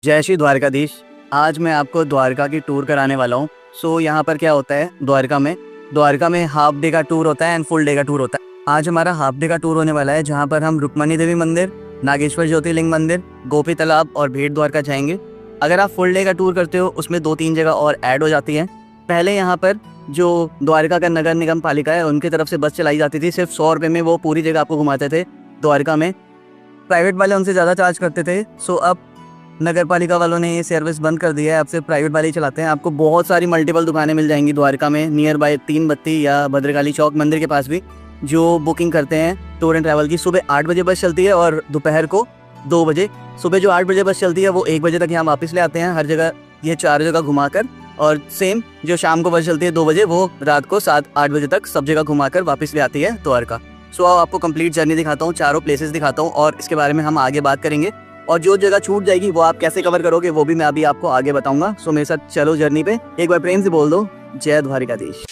जय श्री द्वारकाधीश। आज मैं आपको द्वारका की टूर कराने वाला हूँ। यहाँ पर क्या होता है, द्वारका में हाफ डे का टूर होता है एंड फुल डे का टूर होता है। आज हमारा हाफ डे का टूर होने वाला है, जहाँ पर हम रुक्मणी देवी मंदिर, नागेश्वर ज्योतिर्लिंग मंदिर, गोपी तालाब और भेट द्वारका जाएंगे। अगर आप फुल डे का टूर करते हो, उसमें 2-3 जगह और ऐड हो जाती हैं। पहले यहाँ पर जो द्वारका का नगर निगम पालिका है, उनकी तरफ से बस चलाई जाती थी। सिर्फ 100 रुपये में वो पूरी जगह आपको घुमाते थे। द्वारका में प्राइवेट वाले उनसे ज़्यादा चार्ज करते थे। अब नगर पालिका वालों ने ये सर्विस बंद कर दिया है। अब सिर्फ प्राइवेट वाले ही चलाते हैं। आपको बहुत सारी मल्टीपल दुकानें मिल जाएंगी द्वारका में, नियर बाय 3 बत्ती या भद्रकाली चौक मंदिर के पास भी, जो बुकिंग करते हैं टूर एंड ट्रैवल की। सुबह 8 बजे बस चलती है और दोपहर को 2 बजे। सुबह जो 8 बजे बस चलती है वो 1 बजे तक यहाँ वापस ले आते हैं, हर जगह ये 4 जगह घुमाकर। और सेम जो शाम को बस चलती है 2 बजे, वो रात को 7-8 बजे तक सब जगह घुमाकर वापस ले आती है द्वारका। आपको कंप्लीट जर्नी दिखाता हूँ, चारों प्लेसेस दिखाता हूँ और इसके बारे में हम आगे बात करेंगे। और जो जगह छूट जाएगी वो आप कैसे कवर करोगे, वो भी मैं अभी आपको आगे बताऊंगा। मेरे साथ चलो जर्नी पे। एक बार प्रेम से बोल दो, जय द्वारकाधीश।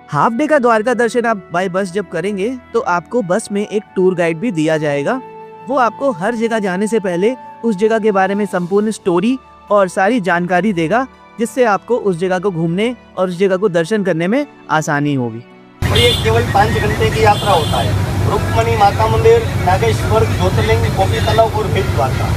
हाफ डे का द्वारका दर्शन आप बाय बस जब करेंगे तो आपको बस में एक टूर गाइड भी दिया जाएगा। वो आपको हर जगह जाने से पहले उस जगह के बारे में संपूर्ण स्टोरी और सारी जानकारी देगा, जिससे आपको उस जगह को घूमने और उस जगह को दर्शन करने में आसानी होगी। और ये केवल 5 घंटे की यात्रा होता है। रुक्मणी माता मंदिर, नागेश्वर ज्योतिर्लिंग, गोपी तालाब और भेट द्वारका।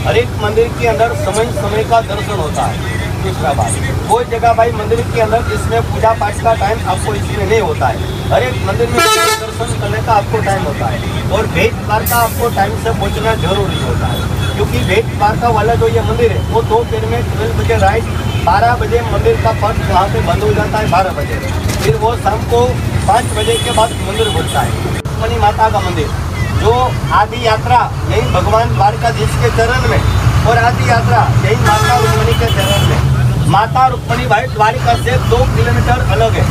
हर एक मंदिर के अंदर समय का दर्शन होता है। दूसरा बात, कोई जगह भाई मंदिर के अंदर जिसमें पूजा पाठ का टाइम आपको इसमें नहीं होता है। हर एक मंदिर में दर्शन करने का आपको टाइम होता है। और भेट द्वारका आपको टाइम से पहुंचना जरूरी होता है, क्योंकि भेट द्वारका वाला जो ये मंदिर है वो दोपहर में 12 बजे राइट 12 बजे मंदिर का पट वहाँ पे बंद हो जाता है 12 बजे। फिर वो शाम को 5 बजे के बाद मंदिर खुलता है। रुक्मणी माता का मंदिर, जो आदि यात्रा यही भगवान द्वारकाधीश के चरण में, और आदि यात्रा यही माता रुक्मणी के चरण में। माता रुक्मणी भाई द्वारका से 2 किलोमीटर अलग है।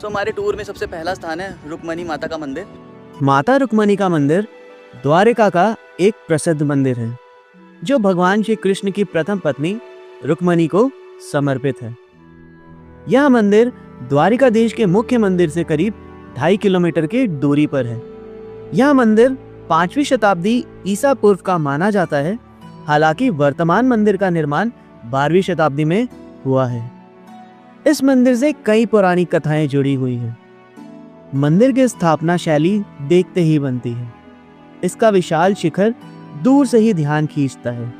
हमारे टूर में सबसे पहला स्थान है रुक्मणी माता का मंदिर। माता रुक्मणी का मंदिर द्वारका का एक प्रसिद्ध मंदिर है, जो भगवान श्री कृष्ण की प्रथम पत्नी रुक्मणी को समर्पित है। यह मंदिर द्वारिकाधीश के मुख्य मंदिर से करीब 2.5 किलोमीटर की दूरी पर है। यह मंदिर 5वीं शताब्दी ईसा पूर्व का माना जाता है। हालांकि वर्तमान मंदिर का निर्माण 12वीं शताब्दी में हुआ है। इस मंदिर से कई पुरानी कथाएं जुड़ी हुई हैं। मंदिर की स्थापना शैली देखते ही बनती है। इसका विशाल शिखर दूर से ही ध्यान खींचता है।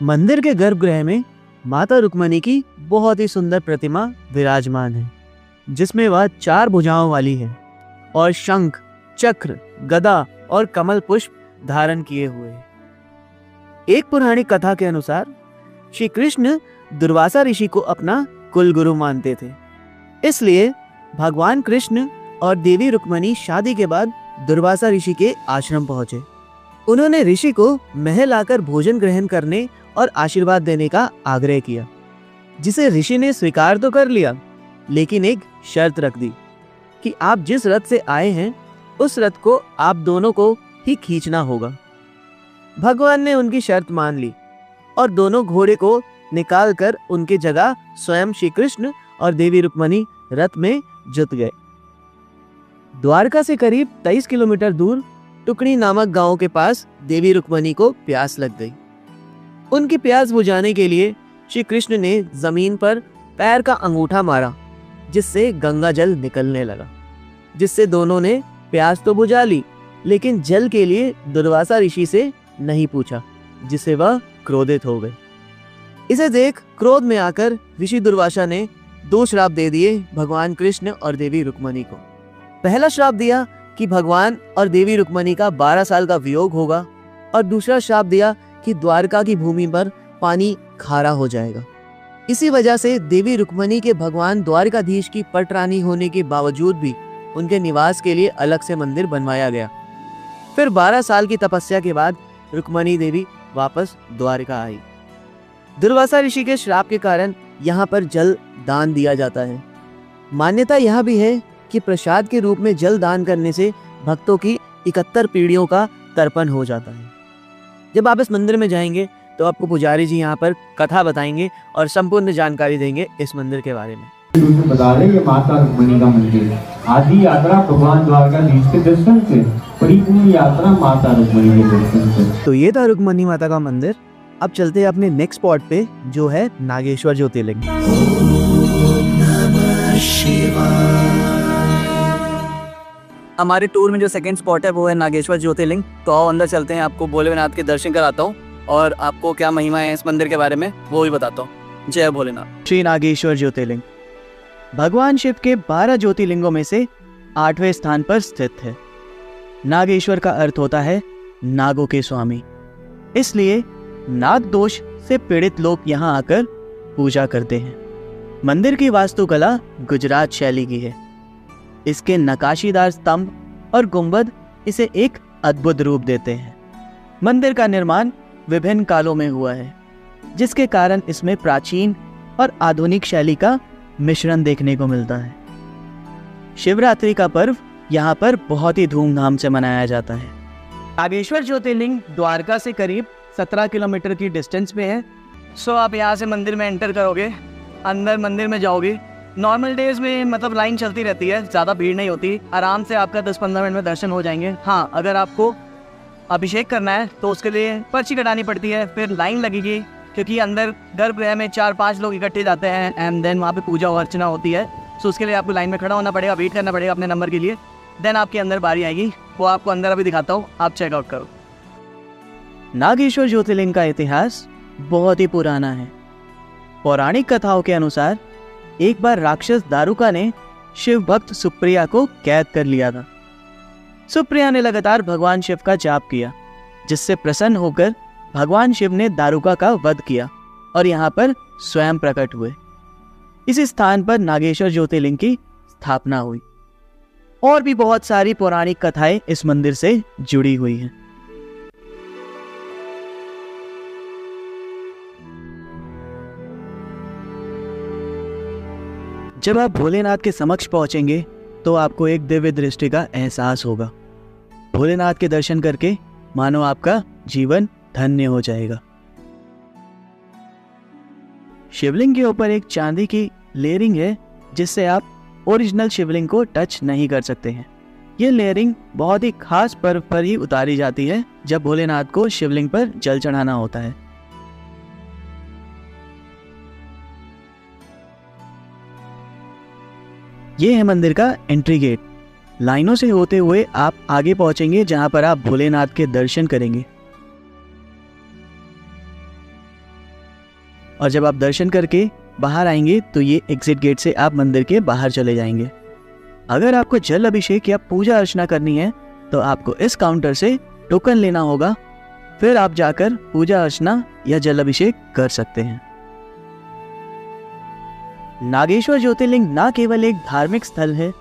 मंदिर के गर्भगृह में माता रुक्मणी की बहुत ही सुंदर प्रतिमा विराजमान है, जिसमें वह 4 भुजाओं वाली है और शंख, चक्र, गदा और कमल पुष्प धारण किए हुए है। एक पौराणिक कथा के अनुसार श्री कृष्ण दुर्वासा ऋषि को अपना कुल गुरु मानते थे। इसलिए भगवान कृष्ण और देवी रुक्मणी शादी के बाद दुर्वासा ऋषि के आश्रम पहुंचे। उन्होंने ऋषि को महल आकर भोजन ग्रहण करने और आशीर्वाद देने का आग्रह किया, जिसे ऋषि ने स्वीकार तो कर लिया, लेकिन एक शर्त रख दी कि आप जिस रथ से आए हैं उस रथ को आप दोनों को ही खींचना होगा। भगवान ने उनकी शर्त मान ली और दोनों घोड़े को निकालकर उनकी जगह स्वयं श्री कृष्ण और देवी रुक्मणी रथ में जुट गए। द्वारका से करीब 23 किलोमीटर दूर टुकड़ी नामक गांव के पास देवी रुक्मणी को प्यास लग गई। उनकी प्यास बुझाने के लिए श्री कृष्ण ने जमीन पर पैर का अंगूठा मारा, जिससे गंगा जल निकलने लगा, जिससे दोनों ने प्यास तो बुझा ली, लेकिन जल के लिए दुर्वासा ऋषि से नहीं पूछा, जिससे वह क्रोधित हो गए। इसे देख क्रोध में आकर ऋषि दुर्वासा ने 2 श्राप दे दिए भगवान कृष्ण और देवी रुक्मणी को। पहला श्राप दिया कि भगवान और देवी रुक्मणी का 12 साल का वियोग होगा, और दूसरा श्राप दिया कि द्वारका की भूमि पर पानी खारा हो जाएगा। इसी वजह से देवी रुक्मणी के भगवान द्वारकाधीश की पटरानी होने के बावजूद भी उनके निवास के लिए अलग से मंदिर बनवाया गया। फिर 12 साल की तपस्या के बाद रुक्मणी देवी वापस द्वारका आई। दुर्वासा ऋषि के श्राप के कारण यहाँ पर जल दान दिया जाता है। मान्यता यह भी है कि प्रसाद के रूप में जल दान करने से भक्तों की 71 पीढ़ियों का तर्पण हो जाता है। जब आप इस मंदिर में जाएंगे तो आपको पुजारी जी यहाँ पर कथा बताएंगे और संपूर्ण जानकारी देंगे इस मंदिर के बारे में। बता रहे ये माता रुक्मिणी का मंदिर आदि यात्रा भगवान द्वारकाधीश के दर्शन से, परिपूर्ण यात्रा माता रुक्मिणी के दर्शन से। तो ये था रुक्मिणी माता का मंदिर। अब चलते हैं अपने नेक्स्ट स्पॉट पे जो है नागेश्वर ज्योतिर्लिंग। हमारे टूर में जो सेकंड स्पॉट है वो है नागेश्वर ज्योतिर्लिंग। तो आओ अंदर चलते हैं, आपको भोलेनाथ के दर्शन कराता हूँ और आपको क्या महिमा है इस मंदिर के बारे में वो भी बताता हूँ। जय भोलेनाथ। श्री नागेश्वर ज्योतिर्लिंग भगवान शिव के 12 ज्योतिर्लिंगों में से 8वें स्थान पर स्थित है। नागेश्वर का अर्थ होता है नागों के स्वामी, इसलिए नाग दोष से पीड़ित लोग यहाँ आकर पूजा करते हैं। मंदिर की वास्तुकला गुजरात शैली की है। इसके नकाशीदार स्तंभ और गुंबद इसे एक अद्भुत रूप देते हैं। मंदिर का निर्माण विभिन्न कालों में हुआ है, जिसके कारण इसमें प्राचीन और आधुनिक शैली का मिश्रण देखने को मिलता है। शिवरात्रि का पर्व यहाँ पर बहुत ही धूमधाम से मनाया जाता है। नागेश्वर ज्योतिर्लिंग द्वारका से करीब 17 किलोमीटर की डिस्टेंस पे है। सो आप यहाँ से मंदिर में एंटर करोगे, अंदर मंदिर में जाओगे। नॉर्मल डेज में मतलब लाइन चलती रहती है, ज़्यादा भीड़ नहीं होती, आराम से आपका 10-15 मिनट में दर्शन हो जाएंगे। हाँ, अगर आपको अभिषेक करना है तो उसके लिए पर्ची कटानी पड़ती है, फिर लाइन लगेगी, क्योंकि अंदर गर्भगृह में 4-5 लोग इकट्ठे जाते हैं एंड देन वहाँ पे पूजा और अर्चना होती है। सो उसके लिए आपको लाइन में खड़ा होना पड़ेगा, वेट करना पड़ेगा अपने नंबर के लिए। देन आपके अंदर बारी आएगी, वो आपको अंदर अभी दिखाता हूँ, आप चेकआउट करो। नागेश्वर ज्योतिर्लिंग का इतिहास बहुत ही पुराना है। पौराणिक कथाओं के अनुसार एक बार राक्षस दारुका ने शिव भक्त सुप्रिया को कैद कर लिया था। सुप्रिया ने लगातार भगवान शिव का जाप किया, जिससे प्रसन्न होकर भगवान शिव ने दारुका का वध किया और यहाँ पर स्वयं प्रकट हुए। इस स्थान पर नागेश्वर ज्योतिर्लिंग की स्थापना हुई। और भी बहुत सारी पौराणिक कथाएं इस मंदिर से जुड़ी हुई हैं। जब आप भोलेनाथ के समक्ष पहुंचेंगे तो आपको एक दिव्य दृष्टि का एहसास होगा। भोलेनाथ के दर्शन करके मानो आपका जीवन धन्य हो जाएगा। शिवलिंग के ऊपर एक चांदी की लेयरिंग है, जिससे आप ओरिजिनल शिवलिंग को टच नहीं कर सकते हैं। ये लेयरिंग बहुत ही खास पर्व पर ही उतारी जाती है, जब भोलेनाथ को शिवलिंग पर जल चढ़ाना होता है। ये है मंदिर का एंट्री गेट। लाइनों से होते हुए आप आगे पहुंचेंगे, जहां पर आप भोलेनाथ के दर्शन करेंगे। और जब आप दर्शन करके बाहर आएंगे तो ये एग्जिट गेट से आप मंदिर के बाहर चले जाएंगे। अगर आपको जल अभिषेक या पूजा अर्चना करनी है तो आपको इस काउंटर से टोकन लेना होगा, फिर आप जाकर पूजा अर्चना या जल अभिषेक कर सकते हैं। नागेश्वर ज्योतिर्लिंग न केवल एक धार्मिक स्थल है,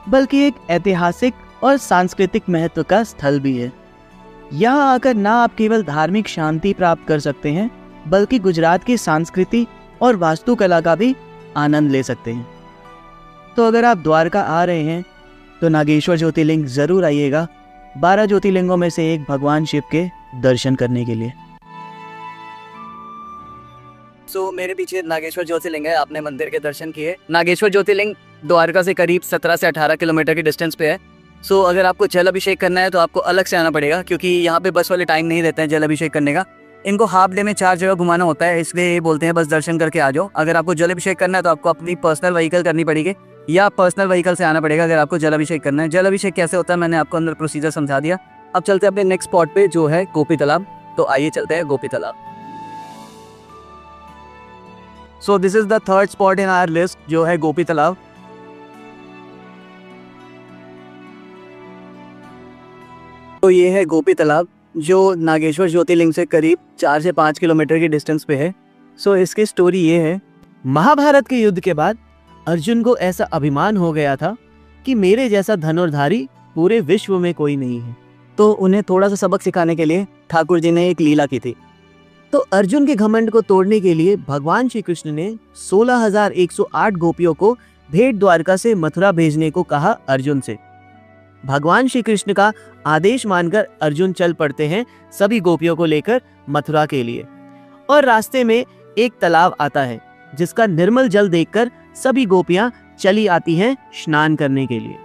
बल्कि एक ऐतिहासिक और सांस्कृतिक महत्व का स्थल भी है। यहाँ आकर न आप केवल धार्मिक शांति प्राप्त कर सकते हैं, बल्कि गुजरात की संस्कृति और वास्तुकला का भी आनंद ले सकते हैं। तो अगर आप द्वारका आ रहे हैं तो नागेश्वर ज्योतिर्लिंग जरूर आइएगा, 12 ज्योतिर्लिंगों में से एक भगवान शिव के दर्शन करने के लिए। सो मेरे पीछे नागेश्वर ज्योतिर्लिंग है, आपने मंदिर के दर्शन किए। नागेश्वर ज्योतिर्लिंग द्वारका से करीब 17 से 18 किलोमीटर की डिस्टेंस पे है। सो अगर आपको जल अभिषेक करना है तो आपको अलग से आना पड़ेगा, क्योंकि यहाँ पे बस वाले टाइम नहीं देते हैं जल अभिषेक करने का। इनको हाफ डे में 4 जगह घुमाना होता है, इसलिए ये बोलते हैं बस दर्शन करके आ जाओ। अगर आपको जल अभिषेक करना है तो आपको अपनी पर्सनल व्हीकल करनी पड़ेगी या पर्सनल व्हीकल से आना पड़ेगा अगर आपको जल अभिषेक करना है। जल अभिषेक कैसे होता है मैंने आपको अंदर प्रोसीजर समझा दिया। अब चलते हैं अपने नेक्स्ट स्पॉट पे जो है गोपी तालाब। तो आइए चलते हैं Gopi Talab. So this is the third spot in our list जो है गोपी तालाब। तो ये है गोपी तालाब जो नागेश्वर ज्योतिर्लिंग से करीब 4 से 5 किलोमीटर की डिस्टेंस पे है। सो इसकी स्टोरी ये है, महाभारत के युद्ध के बाद अर्जुन को ऐसा अभिमान हो गया था कि मेरे जैसा धनुर्धारी पूरे विश्व में कोई नहीं है। तो उन्हें थोड़ा सा सबक सिखाने के लिए ठाकुर जी ने एक लीला की थी। तो अर्जुन के घमंड को तोड़ने के लिए भगवान श्री कृष्ण ने 16,108 गोपियों को भेंट द्वारका से मथुरा भेजने को कहा अर्जुन से। भगवान श्री कृष्ण का आदेश मानकर अर्जुन चल पड़ते हैं सभी गोपियों को लेकर मथुरा के लिए। और रास्ते में एक तालाब आता है जिसका निर्मल जल देखकर सभी गोपियां चली आती हैं स्नान करने के लिए।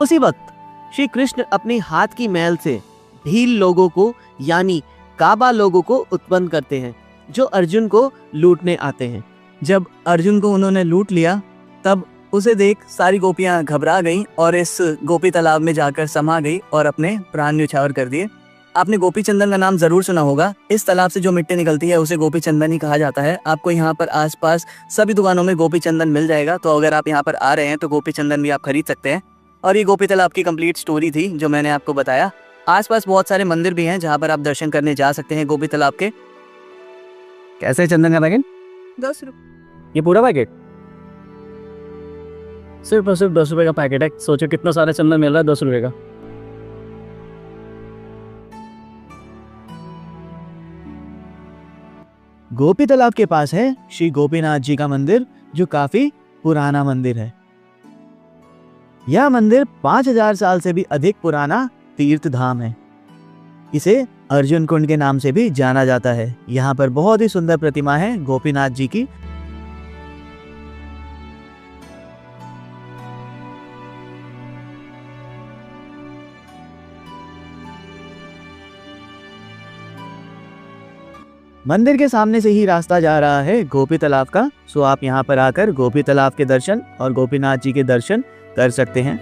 उसी वक्त श्री कृष्ण अपने हाथ की मैल से भील लोगों को यानी काबा लोगों को उत्पन्न करते हैं जो अर्जुन को लूटने आते हैं। जब अर्जुन को उन्होंने लूट लिया तब उसे देख सारी गोपियां घबरा गईं और इस गोपी तालाब में जाकर समा गई और अपने प्राण न्यौछावर कर दिए। आपने गोपी चंदन का नाम जरूर सुना होगा। इस तालाब से जो मिट्टी निकलती है उसे गोपी चंदन ही कहा जाता है। आपको यहाँ पर आसपास सभी दुकानों में गोपी चंदन मिल जाएगा, तो अगर आप यहाँ पर आ रहे हैं तो गोपी चंदन भी आप खरीद सकते हैं। और ये गोपी तालाब की कंप्लीट स्टोरी थी जो मैंने आपको बताया। आसपास बहुत सारे मंदिर भी हैं जहाँ पर आप दर्शन करने जा सकते हैं गोपी तालाब के। कैसे है चंदन का पैकेट? 10 रुपये। ये पूरा पैकेट सिर्फ और सिर्फ 10 रुपये का पैकेट है। सोचो कितना सारा चंदन मिल रहा है 10 रुपये का। गोपी तालाब के पास है श्री गोपीनाथ जी का मंदिर जो काफी पुराना मंदिर है। यह मंदिर 5000 साल से भी अधिक पुराना तीर्थ धाम है। इसे अर्जुन कुंड के नाम से भी जाना जाता है। यहाँ पर बहुत ही सुंदर प्रतिमा है गोपीनाथ जी की। मंदिर के सामने से ही रास्ता जा रहा है गोपी तालाब का। सो आप यहाँ पर आकर गोपी तालाब के दर्शन और गोपीनाथ जी के दर्शन कर सकते हैं।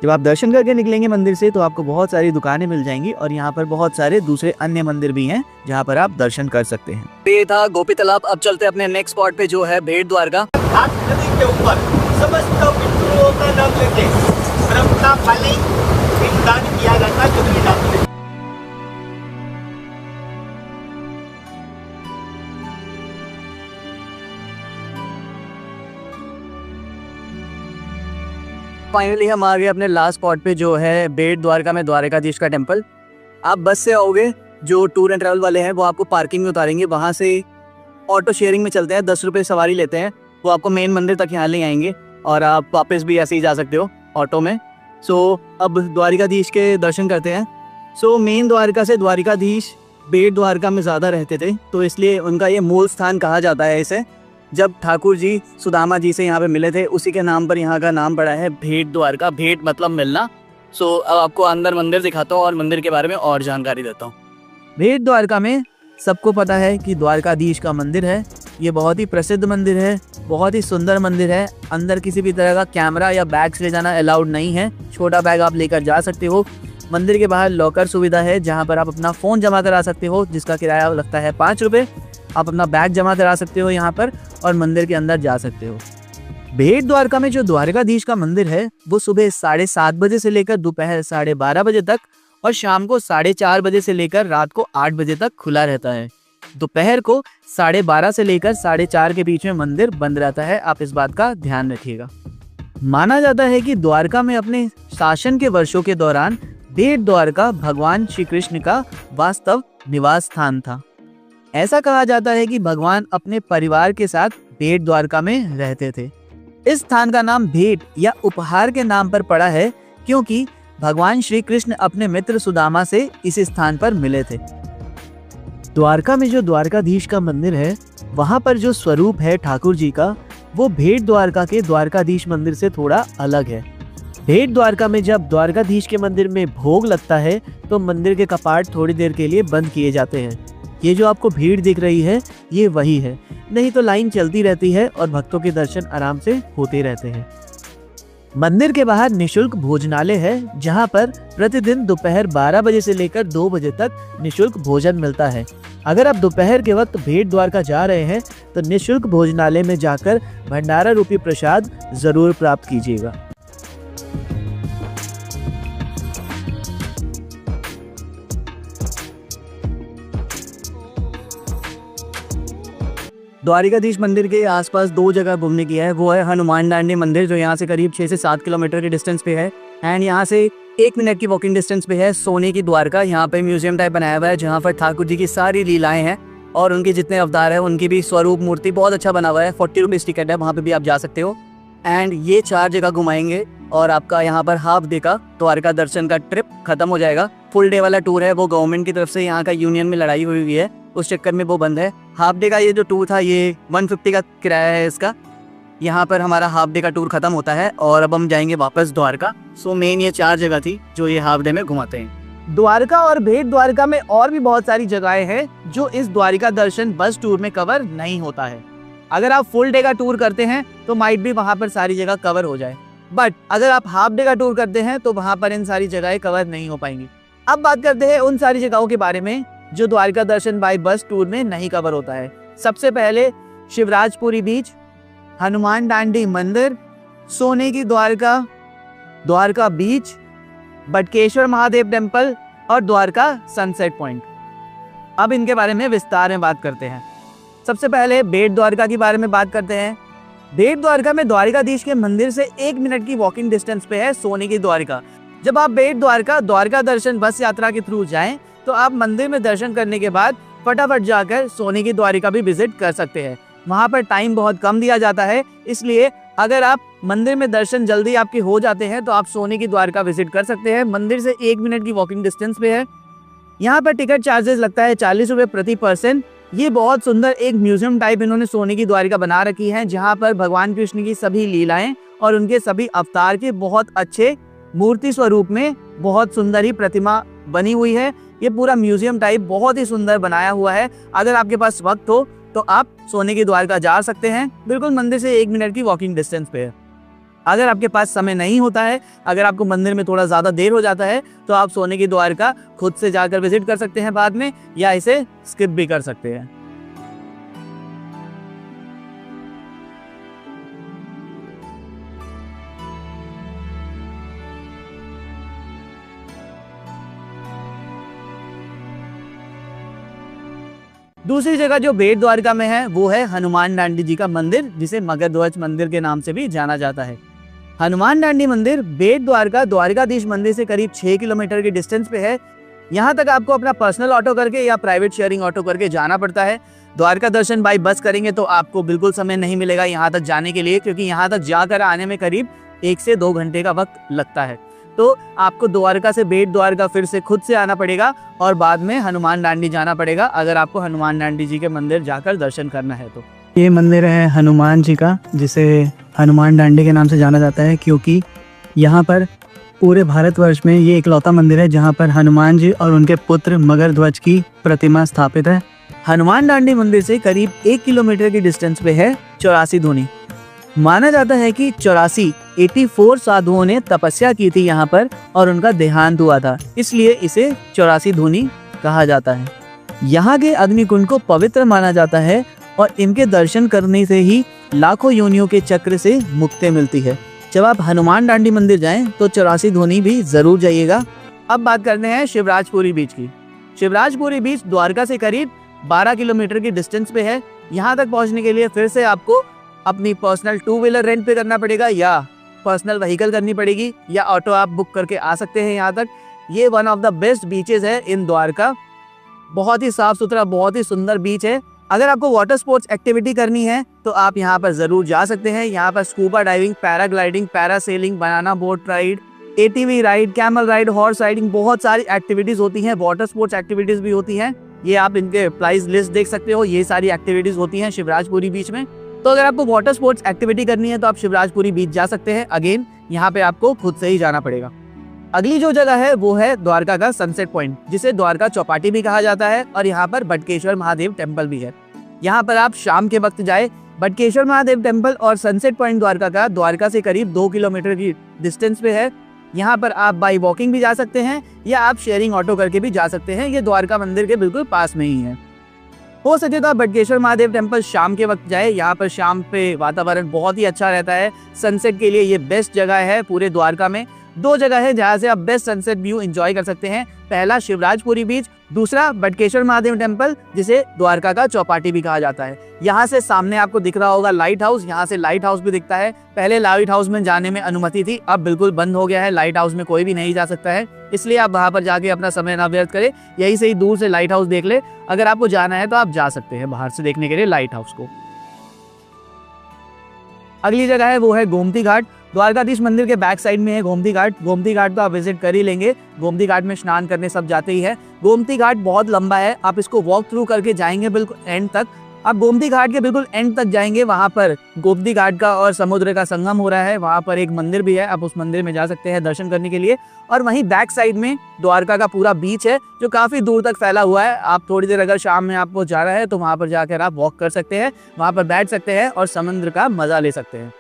जब आप दर्शन करके निकलेंगे मंदिर से तो आपको बहुत सारी दुकानें मिल जाएंगी और यहाँ पर बहुत सारे दूसरे अन्य मंदिर भी हैं जहाँ पर आप दर्शन कर सकते हैं। ये था गोपी तालाब। अब चलते हैं अपने नेक्स्ट स्पॉट पे जो है भेट द्वारका। घाट नदी के ऊपर समस्त पितरों का नाम लेते और अपना फली पिंडदान किया जाता है चुगली जाती है। फाइनली हम आ गए अपने लास्ट स्पॉट पे जो है भेट द्वारका में द्वारकाधीश का टेम्पल। आप बस से आओगे, जो टूर एंड ट्रैवल वाले हैं वो आपको पार्किंग में उतारेंगे। वहाँ से ऑटो शेयरिंग में चलते हैं, 10 रुपये सवारी लेते हैं। वो आपको मेन मंदिर तक यहाँ ले आएंगे और आप वापस भी ऐसे ही जा सकते हो ऑटो में। सो अब द्वारकाधीश के दर्शन करते हैं। सो मेन द्वारका से द्वारकाधीश भेट द्वारका में ज़्यादा रहते थे तो इसलिए उनका ये मूल स्थान कहा जाता है इसे। जब ठाकुर जी सुदामा जी से यहाँ पे मिले थे उसी के नाम पर यहाँ का नाम पड़ा है भेट द्वारका। भेट मतलब मिलना। सो अब आपको अंदर मंदिर दिखाता हूँ और मंदिर के बारे में और जानकारी देता हूँ। भेट द्वारका में सबको पता है कि द्वारकाधीश का मंदिर है। ये बहुत ही प्रसिद्ध मंदिर है, बहुत ही सुंदर मंदिर है। अंदर किसी भी तरह का कैमरा या बैग्स ले जाना अलाउड नहीं है। छोटा बैग आप लेकर जा सकते हो। मंदिर के बाहर लॉकर सुविधा है जहाँ पर आप अपना फ़ोन जमा करा सकते हो जिसका किराया लगता है 5 रुपये। आप अपना बैग जमा करा सकते हो यहाँ पर और मंदिर के अंदर जा सकते हो। भेट द्वारका में जो द्वारकाधीश का मंदिर है वो सुबह 7:30 बजे से लेकर दोपहर 12:30 बजे तक और शाम को 4:30 बजे से लेकर रात को 8 बजे तक खुला रहता है। दोपहर को 12:30 से लेकर 4:30 के बीच में मंदिर बंद रहता है। आप इस बात का ध्यान रखिएगा। माना जाता है कि द्वारका में अपने शासन के वर्षों के दौरान भेट द्वारका भगवान श्री कृष्ण का वास्तव निवास स्थान था। ऐसा कहा जाता है कि भगवान अपने परिवार के साथ भेट द्वारका में रहते थे। इस स्थान का नाम भेंट या उपहार के नाम पर पड़ा है क्योंकि भगवान श्री कृष्ण अपने मित्र सुदामा से इस स्थान पर मिले थे। द्वारका में जो द्वारकाधीश का मंदिर है वहां पर जो स्वरूप है ठाकुर जी का वो भेट द्वारका के द्वारकाधीश मंदिर से थोड़ा अलग है। भेट द्वारका में जब द्वारकाधीश के मंदिर में भोग लगता है तो मंदिर के कपाट थोड़ी देर के लिए बंद किए जाते हैं। ये जो आपको भीड़ दिख रही है ये वही है, नहीं तो लाइन चलती रहती है और भक्तों के दर्शन आराम से होते रहते हैं। मंदिर के बाहर निशुल्क भोजनालय है जहां पर प्रतिदिन दोपहर 12 बजे से लेकर 2 बजे तक निशुल्क भोजन मिलता है। अगर आप दोपहर के वक्त भेट द्वारका जा रहे हैं तो निशुल्क भोजनालय में जाकर भंडारा रूपी प्रसाद जरूर प्राप्त कीजिएगा। द्वारकाधीश मंदिर के आसपास 2 जगह घूमने की है। वो है हनुमान डांडी मंदिर जो यहाँ से करीब 6 से 7 किलोमीटर के डिस्टेंस पे है। एंड यहाँ से 1 मिनट की वॉकिंग डिस्टेंस पे है सोने की द्वारका। यहाँ पे म्यूजियम टाइप बनाया हुआ है जहाँ पर ठाकुर जी की सारी लीलाएं हैं और उनके जितने अवतार है उनकी भी स्वरूप मूर्ति बहुत अच्छा बना हुआ है। 40 रुपीज़ टिकट है, वहाँ पे भी आप जा सकते हो। एंड ये 4 जगह घुमाएंगे और आपका यहाँ पर हाफ डे का द्वारका दर्शन का ट्रिप खत्म हो जाएगा। फुल डे वाला टूर है वो गवर्नमेंट की तरफ से यहाँ का यूनियन में लड़ाई हुई है, उस चक्कर में वो बंद है। हाफ डे का ये जो टूर था ये 150 का किराया है इसका। यहाँ पर हमारा हाफ डे का टूर खत्म होता है और अब हम जाएंगे वापस द्वारका। सो मेन ये 4 जगह थी जो ये हाफ डे में घुमाते हैं। द्वारका और भेट द्वारका में और भी बहुत सारी जगहें हैं जो इस द्वारिका दर्शन बस टूर में कवर नहीं होता है। अगर आप फुल डे का टूर करते हैं तो माइट भी वहाँ पर सारी जगह कवर हो जाए, बट अगर आप हाफ डे का टूर करते हैं तो वहाँ पर इन सारी जगहें कवर नहीं हो पाएंगी। अब बात करते हैं उन सारी जगहों के बारे में जो द्वारिका दर्शन बाय बस टूर में नहीं कवर होता है। सबसे पहले शिवराजपुरी बीच, हनुमान डांडी मंदिर, सोने की द्वारका, द्वारका बीच, बटकेश्वर महादेव टेम्पल और द्वारका सनसेट पॉइंट। अब इनके बारे में विस्तार में बात करते हैं। सबसे पहले बेट द्वारका के बारे में बात करते हैं। बेट द्वारका में द्वारिकाधीश के मंदिर से 1 मिनट की वॉकिंग डिस्टेंस पे है सोने की द्वारका। जब आप बेट द्वारका द्वारका दर्शन बस यात्रा के थ्रू जाएं तो आप मंदिर में दर्शन करने के बाद फटाफट जाकर सोने की द्वारिका भी विजिट कर सकते हैं। वहाँ पर टाइम बहुत कम दिया जाता है, इसलिए अगर आप मंदिर में दर्शन जल्दी आपके हो जाते हैं तो आप सोने की द्वारका विजिट कर सकते हैं। मंदिर से 1 मिनट की वॉकिंग डिस्टेंस पे है। यहाँ पर टिकट चार्जेस लगता है 40 रुपये प्रति पर्सन। ये बहुत सुंदर एक म्यूजियम टाइप इन्होंने सोने की द्वारिका बना रखी है जहाँ पर भगवान कृष्ण की सभी लीलाएं और उनके सभी अवतार के बहुत अच्छे मूर्ति स्वरूप में बहुत सुंदर ही प्रतिमा बनी हुई है। ये पूरा म्यूजियम टाइप बहुत ही सुंदर बनाया हुआ है। अगर आपके पास वक्त हो तो आप सोने की द्वारका जा सकते हैं, बिल्कुल मंदिर से 1 मिनट की वॉकिंग डिस्टेंस पे है। अगर आपके पास समय नहीं होता है, अगर आपको मंदिर में थोड़ा ज़्यादा देर हो जाता है तो आप सोने की द्वारका खुद से जाकर विजिट कर सकते हैं बाद में, या इसे स्किप भी कर सकते हैं। दूसरी जगह जो बेट द्वारका में है वो है हनुमान डांडी जी का मंदिर, जिसे मगरध्वज मंदिर के नाम से भी जाना जाता है। हनुमान डांडी मंदिर बेट द्वारका द्वारिकाधीश मंदिर से करीब 6 किलोमीटर की डिस्टेंस पे है। यहाँ तक आपको अपना पर्सनल ऑटो करके या प्राइवेट शेयरिंग ऑटो करके जाना पड़ता है। द्वारका दर्शन बाई बस करेंगे तो आपको बिल्कुल समय नहीं मिलेगा यहाँ तक जाने के लिए, क्योंकि यहाँ तक जाकर आने में करीब 1 से 2 घंटे का वक्त लगता है। तो आपको द्वारका से बेट द्वारका फिर से खुद से आना पड़ेगा और बाद में हनुमान डांडी जाना पड़ेगा अगर आपको हनुमान डांडी जी के मंदिर जाकर दर्शन करना है तो। ये मंदिर है हनुमान जी का, जिसे हनुमान डांडी के नाम से जाना जाता है क्योंकि यहाँ पर पूरे भारतवर्ष में ये इकलौता मंदिर है जहाँ पर हनुमान जी और उनके पुत्र मगरध्वज की प्रतिमा स्थापित है। हनुमान डांडी मंदिर से करीब 1 किलोमीटर की डिस्टेंस पे है 84 धूनी। माना जाता है कि 84 साधुओं ने तपस्या की थी यहाँ पर और उनका देहांत हुआ था, इसलिए इसे 84 धूनी कहा जाता है। यहाँ के अग्निकुंड को पवित्र माना जाता है और इनके दर्शन करने से ही लाखों योनियों के चक्र से मुक्ति मिलती है। जब आप हनुमान डांडी मंदिर जाएं तो 84 धूनी भी जरूर जाइएगा। अब बात करते हैं शिवराजपुरी बीच की। शिवराजपुरी बीच द्वारका से करीब 12 किलोमीटर की डिस्टेंस पे है। यहाँ तक पहुँचने के लिए फिर से आपको अपनी पर्सनल 2 व्हीलर रेंट पे करना पड़ेगा या पर्सनल व्हीकल करनी पड़ेगी, या ऑटो आप बुक करके आ सकते हैं यहाँ तक। ये one of the best beaches है इन द्वारका। बहुत ही साफ सुथरा, बहुत ही सुंदर बीच है। अगर आपको वाटर स्पोर्ट्स एक्टिविटी करनी है तो आप यहाँ पर जरूर जा सकते हैं। यहाँ पर scuba diving, paragliding, parasailing, banana boat ride, ATV ride, camel ride, horse riding, बहुत सारी एक्टिविटीज होती हैं। वाटर स्पोर्ट्स एक्टिविटीज भी होती हैं। ये आप इनके प्राइस लिस्ट देख सकते हो। ये सारी एक्टिविटीज होती हैं शिवराजपुरी बीच में। तो अगर आपको वाटर स्पोर्ट्स एक्टिविटी करनी है तो आप शिवराजपुरी बीच जा सकते हैं। अगेन यहाँ पे आपको खुद से ही जाना पड़ेगा। अगली जो जगह है वो है द्वारका का सनसेट पॉइंट, जिसे द्वारका चौपाटी भी कहा जाता है, और यहाँ पर बटकेश्वर महादेव टेम्पल भी है। यहाँ पर आप शाम के वक्त जाए। बटकेश्वर महादेव टेम्पल और सनसेट पॉइंट द्वारका का द्वारका से करीब 2 किलोमीटर की डिस्टेंस पे है। यहाँ पर आप बाई वॉकिंग भी जा सकते हैं या आप शेयरिंग ऑटो करके भी जा सकते हैं। ये द्वारका मंदिर के बिल्कुल पास में ही है। हो सके तो आप बटकेश्वर महादेव टेम्पल शाम के वक्त जाए। यहाँ पर शाम पे वातावरण बहुत ही अच्छा रहता है। सनसेट के लिए ये बेस्ट जगह है पूरे द्वारका में। दो जगह है जहाँ से आप बेस्ट सनसेट व्यू एंजॉय कर सकते हैं। पहला शिवराजपुरी बीच, दूसरा बटकेश्वर महादेव टेम्पल, जिसे द्वारका का चौपाटी भी कहा जाता है। यहाँ से सामने आपको दिख रहा होगा लाइट हाउस, यहाँ से लाइट हाउस भी दिखता है। पहले लाइट हाउस में जाने में अनुमति थी, अब बिल्कुल बंद हो गया है। लाइट हाउस में कोई भी नहीं जा सकता है, इसलिए आप वहां पर जाके अपना समय ना व्यर्थ करें, यहीं से ही दूर से लाइट हाउस देख ले। अगर आपको जाना है तो आप जा सकते हैं बाहर से देखने के लिए लाइट हाउस को। अगली जगह है वो है गोमती घाट। द्वारकाधीश मंदिर के बैक साइड में है गोमती घाट। गोमती घाट तो आप विजिट कर ही लेंगे, गोमती घाट में स्नान करने सब जाते ही है। गोमती घाट बहुत लंबा है, आप इसको वॉक थ्रू करके जाएंगे बिल्कुल एंड तक। आप गोमती घाट के बिल्कुल एंड तक जाएंगे, वहां पर गोमती घाट का और समुद्र का संगम हो रहा है। वहां पर एक मंदिर भी है, आप उस मंदिर में जा सकते हैं दर्शन करने के लिए। और वहीं बैक साइड में द्वारका का पूरा बीच है जो काफी दूर तक फैला हुआ है। आप थोड़ी देर अगर शाम में आपको जाना है तो वहां पर जाकर आप वॉक कर सकते हैं, वहां पर बैठ सकते हैं और समुद्र का मजा ले सकते हैं।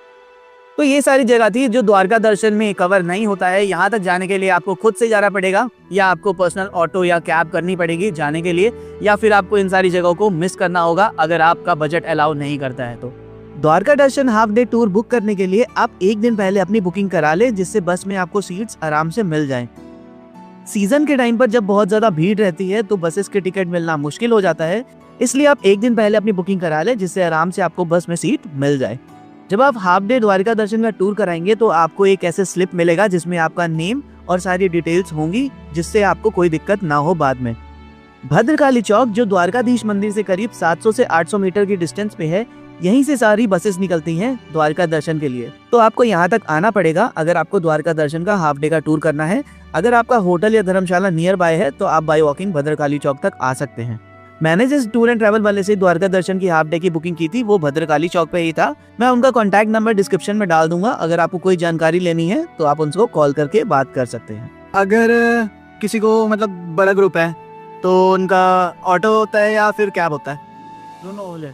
तो ये सारी जगह थी जो द्वारका दर्शन में कवर नहीं होता है। यहाँ तक जाने के लिए आपको खुद से जाना पड़ेगा, या आपको पर्सनल ऑटो या कैब करनी पड़ेगी जाने के लिए, या फिर आपको इन सारी जगहों को मिस करना होगा अगर आपका बजट अलाउ नहीं करता है तो। द्वारका दर्शन हाफ डे टूर बुक करने के लिए आप एक दिन पहले अपनी बुकिंग करा लें, जिससे बस में आपको सीट्स आराम से मिल जाएं। सीजन के टाइम पर जब बहुत ज्यादा भीड़ रहती है तो बसेस के टिकट मिलना मुश्किल हो जाता है, इसलिए आप एक दिन पहले अपनी बुकिंग करा लें, जिससे आराम से आपको बस में सीट मिल जाए। जब आप हाफ डे द्वारका दर्शन का टूर कराएंगे तो आपको एक ऐसे स्लिप मिलेगा जिसमें आपका नेम और सारी डिटेल्स होंगी, जिससे आपको कोई दिक्कत ना हो बाद में। भद्रकाली चौक जो द्वारकाधीश मंदिर से करीब 700 से 800 मीटर की डिस्टेंस पे है, यहीं से सारी बसेस निकलती हैं द्वारका दर्शन के लिए। तो आपको यहाँ तक आना पड़ेगा अगर आपको द्वारका दर्शन का हाफ डे का टूर करना है। अगर आपका होटल या धर्मशाला नियर बाय है तो आप बाय वॉकिंग भद्रकाली चौक तक आ सकते हैं। मैंने जिस टूर एंड ट्रैवल वाले से द्वारका दर्शन की हाफ डे की बुकिंग की थी वो भद्रकाली चौक पे ही था। मैं उनका कॉन्टैक्ट नंबर डिस्क्रिप्शन में डाल दूंगा, अगर आपको कोई जानकारी लेनी है तो आप उनको कॉल करके बात कर सकते हैं। अगर किसी को मतलब बड़ा ग्रुप है तो उनका ऑटो होता है या फिर कैब होता है? दोनों हो।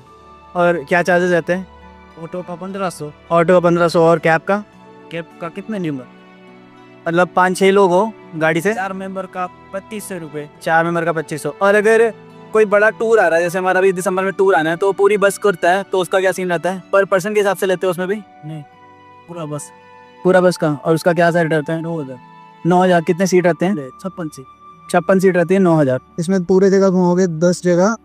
और क्या चार्जेस रहते हैं? ऑटो का 1500, ऑटो का 1500 और कैब का? कैब का कितने नंबर? मतलब 5-6 लोग हो गाड़ी से? 4 मेंबर का 2500 रुपये। 4 मेंबर का 2500। और अगर कोई बड़ा टूर आ रहा है, जैसे हमारा भी दिसंबर में टूर आना है, तो पूरी बस करता है तो उसका क्या सीन रहता है? पर पर्सन के हिसाब से लेते हो उसमें भी? नहीं, पूरा बस। पूरा बस का? और उसका क्या साइड रहता है? 9000। 9000। कितने सीट रहते हैं? 56 सीट। 56 सीट रहती है, 9000। इसमें पूरे जगह घूमोगे 10 जगह।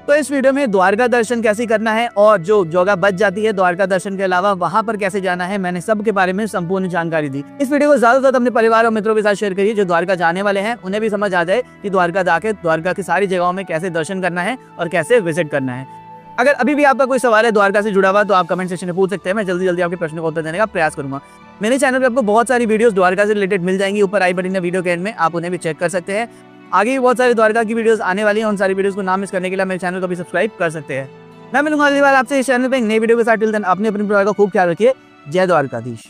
तो इस वीडियो में द्वारका दर्शन कैसे करना है और जो जगह बच जाती है द्वारका दर्शन के अलावा वहां पर कैसे जाना है, मैंने सब के बारे में संपूर्ण जानकारी दी। इस वीडियो को ज्यादा से ज्यादा अपने परिवार और मित्रों के साथ शेयर करिए जो द्वारका जाने वाले हैं, उन्हें भी समझ आ जाए कि द्वारका जाके द्वारका की सारी जगहों में कैसे दर्शन करना है और कैसे विजिट करना है। अगर अभी भी आपका कोई सवाल है द्वारका से जुड़ा हुआ तो आप कमेंट सेक्शन में पूछ सकते हैं, मैं जल्दी जल्दी आपके प्रश्न को उत्तर देने का प्रयास करूंगा। मेरे चैनल पे आपको बहुत सारी वीडियोस द्वारका से रिलेटेड मिल जाएंगी, ऊपर आई बटन है वीडियो के एंड में, आप उन्हें भी चेक कर सकते हैं। आगे भी बहुत सारी द्वारका की वीडियोस आने वाली हैं, उन सारी वीडियोस को ना मिस करने के लिए मेरे चैनल को भी सब्सक्राइब कर सकते हैं। मैं मिलूंगा अगली बार आपसे इस चैनल पे एक नई वीडियो के साथ। टिल देन अपने परिवार का खूब ख्याल रखिए। जय द्वारकाधीश।